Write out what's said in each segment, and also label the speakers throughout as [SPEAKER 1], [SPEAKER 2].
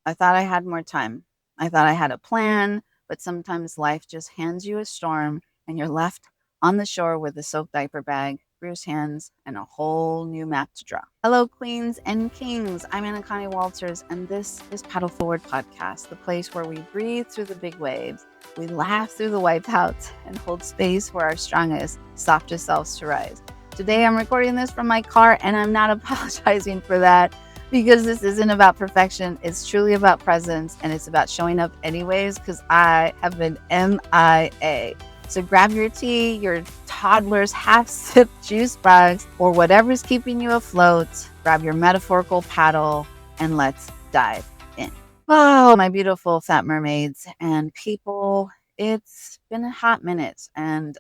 [SPEAKER 1] I thought I had more time. I thought I had a plan, but sometimes life just hands you a storm and you're left on the shore with a soaked diaper bag, bruised hands, and a whole new map to draw. Hello, queens and kings. I'm Anacani Walters, and this is Paddle Forward Podcast, the place where we breathe through the big waves, we laugh through the wipeouts, and hold space for our strongest, softest selves to rise. Today, I'm recording this from my car, and I'm not apologizing for that because this isn't about perfection. It's truly about presence, and it's about showing up anyways because I have been MIA. So grab your tea, your toddler's half-sip juice box, or whatever's keeping you afloat. Grab your metaphorical paddle, and let's dive in. Oh, my beautiful fat mermaids and people, it's been a hot minute, and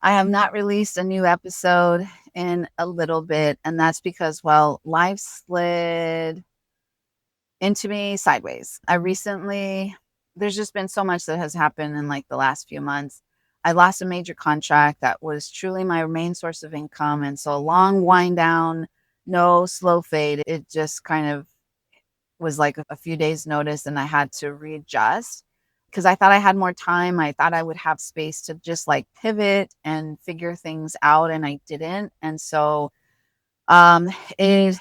[SPEAKER 1] I have not released a new episode in a little bit, and that's because, well, life slid into me sideways. There's just been so much that has happened in like the last few months. I lost a major contract that was truly my main source of income. And so a long wind down, no slow fade. It just kind of was like a few days notice and I had to readjust because I thought I had more time. I thought I would have space to just like pivot and figure things out and I didn't. And so um it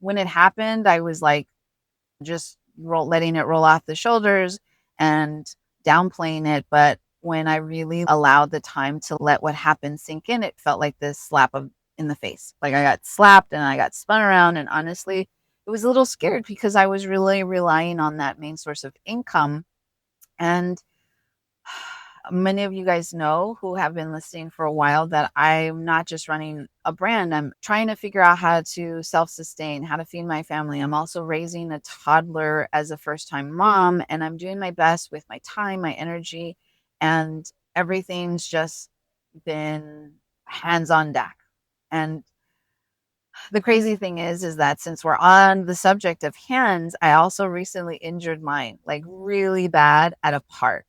[SPEAKER 1] when it happened, I was like just letting it roll off the shoulders and downplaying it. But when I really allowed the time to let what happened sink in, it felt like this in the face. Like I got slapped and I got spun around. And honestly, it was a little scared because I was really relying on that main source of income. And many of you guys know who have been listening for a while that I'm not just running a brand. I'm trying to figure out how to self-sustain, how to feed my family. I'm also raising a toddler as a first-time mom, and I'm doing my best with my time, my energy, and everything's just been hands on deck. And the crazy thing is that since we're on the subject of hands, I also recently injured mine, like really bad at a park.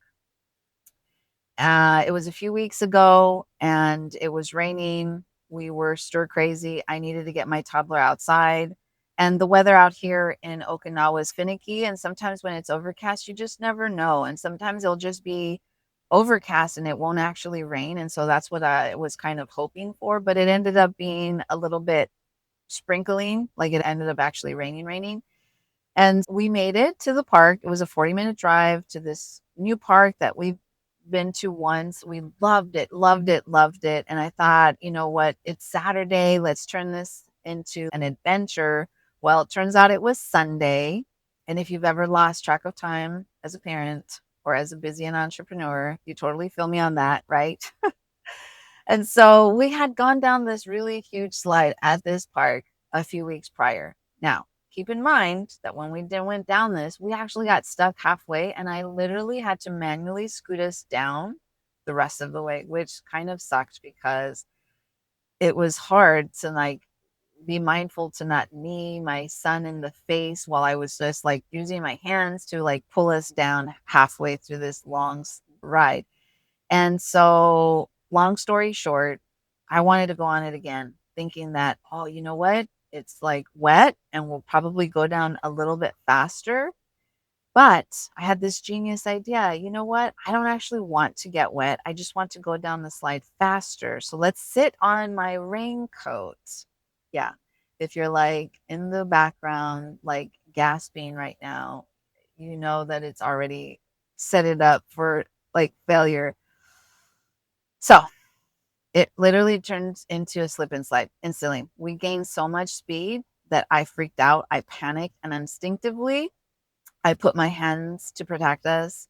[SPEAKER 1] It was a few weeks ago and it was raining. We were stir crazy. I needed to get my toddler outside. And the weather out here in Okinawa is finicky. And sometimes when it's overcast, you just never know. And sometimes it'll just be overcast and it won't actually rain. And so that's what I was kind of hoping for. But it ended up being a little bit sprinkling, like it ended up actually raining. And we made it to the park. It was a 40-minute drive to this new park that we've been to once. We loved it, loved it, loved it. And I thought, you know what? It's Saturday. Let's turn this into an adventure. Well, it turns out it was Sunday. And if you've ever lost track of time as a parent or as a busy and entrepreneur, you totally feel me on that, right? And so we had gone down this really huge slide at this park a few weeks prior. Now, keep in mind that when went down this, we actually got stuck halfway, and I literally had to manually scoot us down the rest of the way, which kind of sucked because it was hard to like be mindful to not knee my son in the face while I was just like using my hands to like pull us down halfway through this long ride. And so, long story short, I wanted to go on it again, thinking that, oh, you know what? It's like wet and we'll probably go down a little bit faster. But I had this genius idea. You know what? I don't actually want to get wet. I just want to go down the slide faster. So let's sit on my raincoat. Yeah. If you're like in the background, like gasping right now, you know that it's already set it up for like failure. So it literally turns into a slip and slide instantly. We gained so much speed that I freaked out. I panicked and instinctively I put my hands to protect us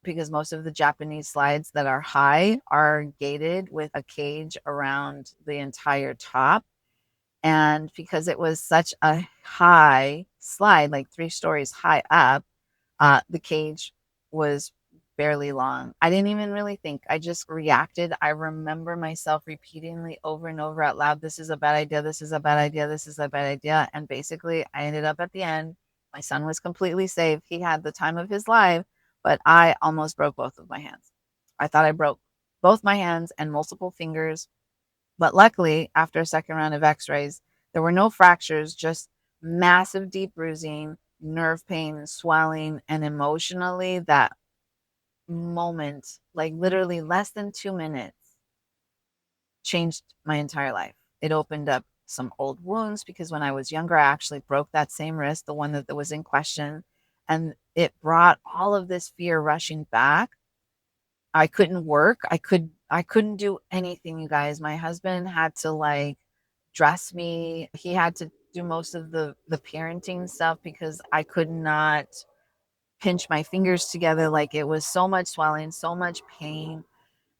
[SPEAKER 1] because most of the Japanese slides that are high are gated with a cage around the entire top. And because it was such a high slide, like 3 stories high up, the cage was barely long. I didn't even really think. I just reacted. I remember myself repeatedly over and over out loud, this is a bad idea. This is a bad idea. This is a bad idea. And basically, I ended up at the end. My son was completely safe. He had the time of his life, but I almost broke both of my hands. I thought I broke both my hands and multiple fingers. But luckily, after a second round of x rays, there were no fractures, just massive deep bruising nerve pain, swelling, and emotionally, that moment, like literally less than 2 minutes, changed my entire life. It opened up some old wounds because when I was younger, I actually broke that same wrist, the one that was in question. And it brought all of this fear rushing back. I couldn't work. I couldn't do anything, you guys. My husband had to like dress me. He had to do most of the parenting stuff because I could not pinch my fingers together. Like it was so much swelling, so much pain.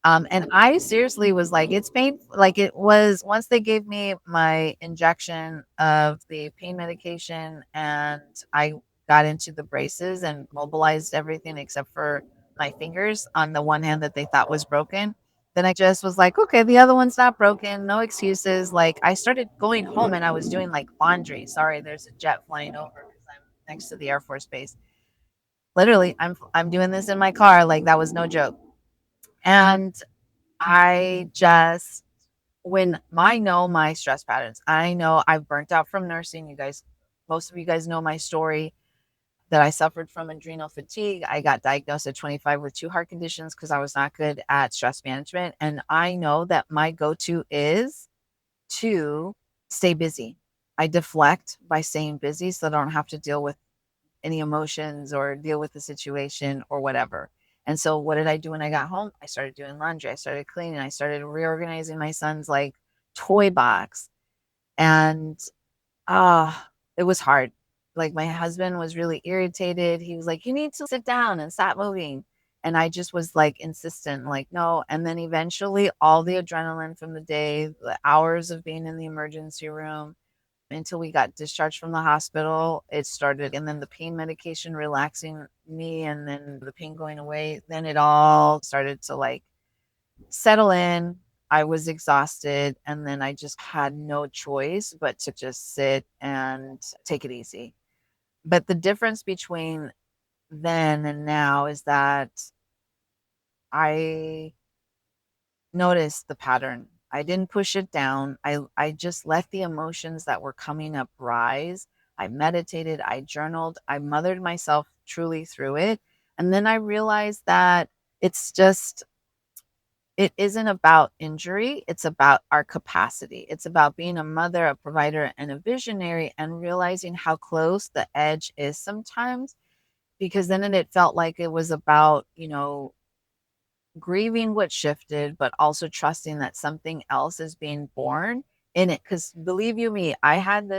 [SPEAKER 1] And I seriously was like, it's painful. Like it was once they gave me my injection of the pain medication and I got into the braces and mobilized everything except for my fingers on the one hand that they thought was broken. Then I just was like, okay, the other one's not broken. No excuses. Like I started going home and I was doing like laundry. Sorry, there's a jet flying over because I'm next to the Air Force Base. Literally, I'm doing this in my car. Like that was no joke. And I just when I know my stress patterns, I know I've burnt out from nursing. You guys, most of you guys know my story that I suffered from adrenal fatigue. I got diagnosed at 25 with two heart conditions because I was not good at stress management. And I know that my go to is to stay busy. I deflect by staying busy so I don't have to deal with any emotions or deal with the situation or whatever. And so what did I do when I got home? I started doing laundry. I started cleaning. I started reorganizing my son's like toy box. And it was hard. Like my husband was really irritated. He was like, "You need to sit down and stop moving." And I just was like insistent, like, no. And then eventually all the adrenaline from the day, the hours of being in the emergency room, until we got discharged from the hospital, it started, and then the pain medication relaxing me, and then the pain going away. Then it all started to like settle in. I was exhausted, and then I just had no choice but to just sit and take it easy. But the difference between then and now is that I noticed the pattern. I didn't push it down. I just let the emotions that were coming up rise. I meditated, I journaled, I mothered myself truly through it. And then I realized that it's just it isn't about injury, it's about our capacity. It's about being a mother, a provider, and a visionary and realizing how close the edge is sometimes because then it felt like it was about, grieving what shifted, but also trusting that something else is being born in it. Because believe you me, I had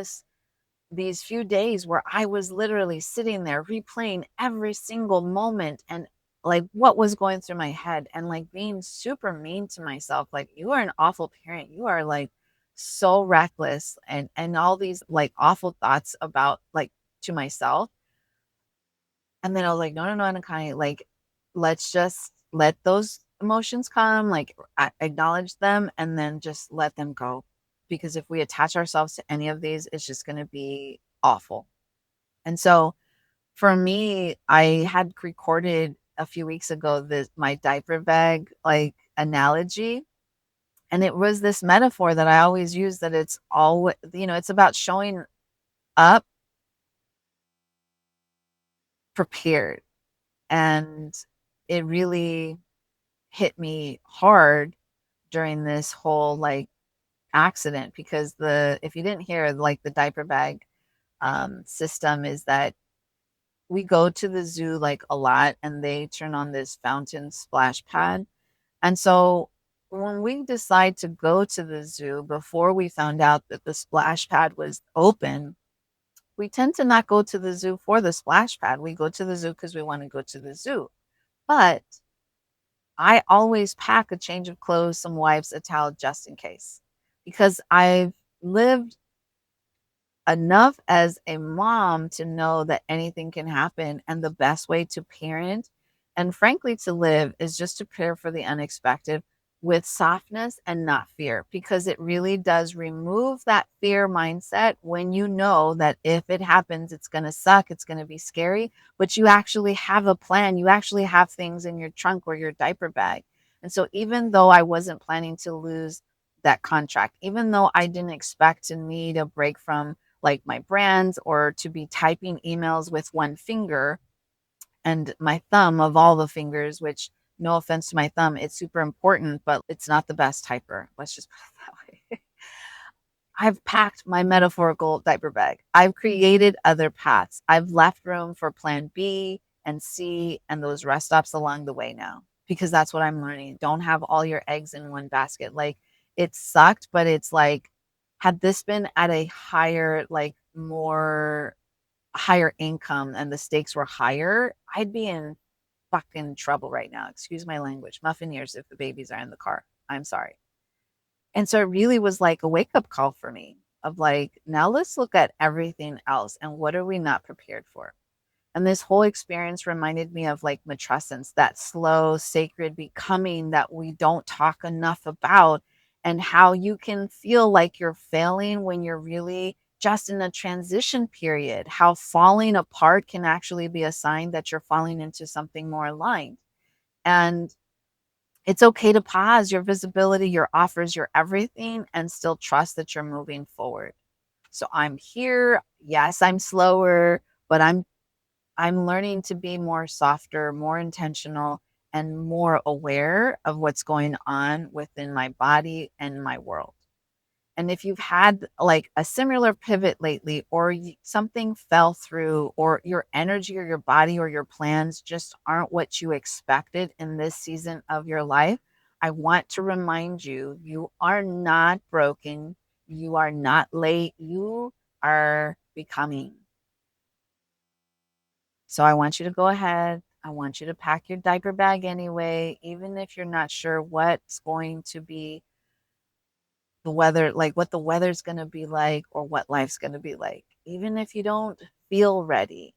[SPEAKER 1] these few days where I was literally sitting there replaying every single moment and like what was going through my head and like being super mean to myself. Like, you are an awful parent. You are like so reckless and all these like awful thoughts about like to myself. And then I was like, no, no, no, Anacani, like, let's just let those emotions come, like, acknowledge them, and then just let them go. Because if we attach ourselves to any of these, it's just going to be awful. And so for me, I had recorded a few weeks ago this my diaper bag like analogy. And it was this metaphor that I always use that it's all, it's about showing up prepared. And it really hit me hard during this whole like accident because the if you didn't hear like the diaper bag system is that we go to the zoo like a lot and they turn on this fountain splash pad. And so when we decide to go to the zoo before we found out that the splash pad was open, we tend to not go to the zoo for the splash pad. We go to the zoo because we want to go to the zoo. But I always pack a change of clothes, some wipes, a towel just in case because I've lived enough as a mom to know that anything can happen. And the best way to parent and frankly to live is just to prepare for the unexpected with softness and not fear, because it really does remove that fear mindset when you know that if it happens, it's going to suck, it's going to be scary, but you actually have a plan. You actually have things in your trunk or your diaper bag. And so, even though I wasn't planning to lose that contract, even though I didn't expect to need a break from like my brands or to be typing emails with one finger and my thumb of all the fingers, which no offense to my thumb, it's super important, but it's not the best typer. Let's just put it that way. I've packed my metaphorical diaper bag. I've created other paths. I've left room for plan B and C and those rest stops along the way now because that's what I'm learning. Don't have all your eggs in one basket. Like it sucked, but it's like, had this been at a higher, like more higher income and the stakes were higher, I'd be in fucking trouble right now. Excuse my language. Muffin ears if the babies are in the car. I'm sorry. And so it really was like a wake up call for me of like, now let's look at everything else and what are we not prepared for? And this whole experience reminded me of like matrescence, that slow, sacred becoming that we don't talk enough about, and how you can feel like you're failing when you're really just in a transition period, how falling apart can actually be a sign that you're falling into something more aligned. And it's okay to pause your visibility, your offers, your everything, and still trust that you're moving forward. So I'm here. Yes, I'm slower, but I'm learning to be more softer, more intentional, and more aware of what's going on within my body and my world. And if you've had like a similar pivot lately, or something fell through, or your energy or your body or your plans just aren't what you expected in this season of your life, I want to remind you, you are not broken. You are not late. You are becoming. So I want you to go ahead. I want you to pack your diaper bag anyway, even if you're not sure what's going to be the weather, like what the weather's going to be like or what life's going to be like. Even if you don't feel ready,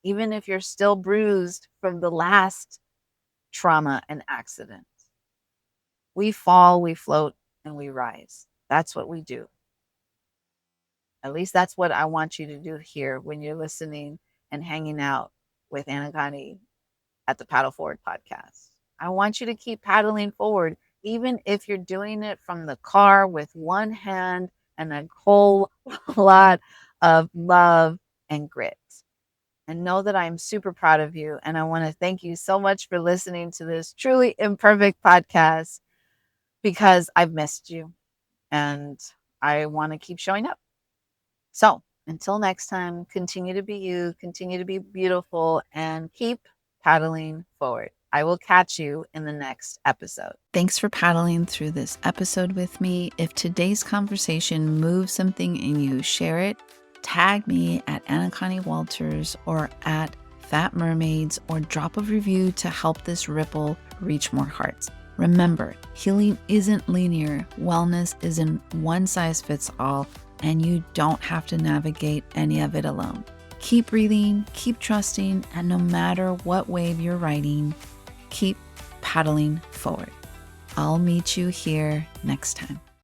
[SPEAKER 1] even if you're still bruised from the last trauma and accident, we fall, we float, and we rise. That's what we do. At least that's what I want you to do here when you're listening and hanging out with Anacani at the Paddle Forward podcast. I want you to keep paddling forward, even if you're doing it from the car with one hand and a whole lot of love and grit. And know that I'm super proud of you. And I want to thank you so much for listening to this truly imperfect podcast because I've missed you and I want to keep showing up. So until next time, continue to be you, continue to be beautiful, and keep paddling forward. I will catch you in the next episode. Thanks for paddling through this episode with me. If today's conversation moves something in you, share it. Tag me at Anacani Walters or at Fat Mermaids, or drop a review to help this ripple reach more hearts. Remember, healing isn't linear. Wellness isn't one size fits all, and you don't have to navigate any of it alone. Keep breathing, keep trusting, and no matter what wave you're riding, keep paddling forward. I'll meet you here next time.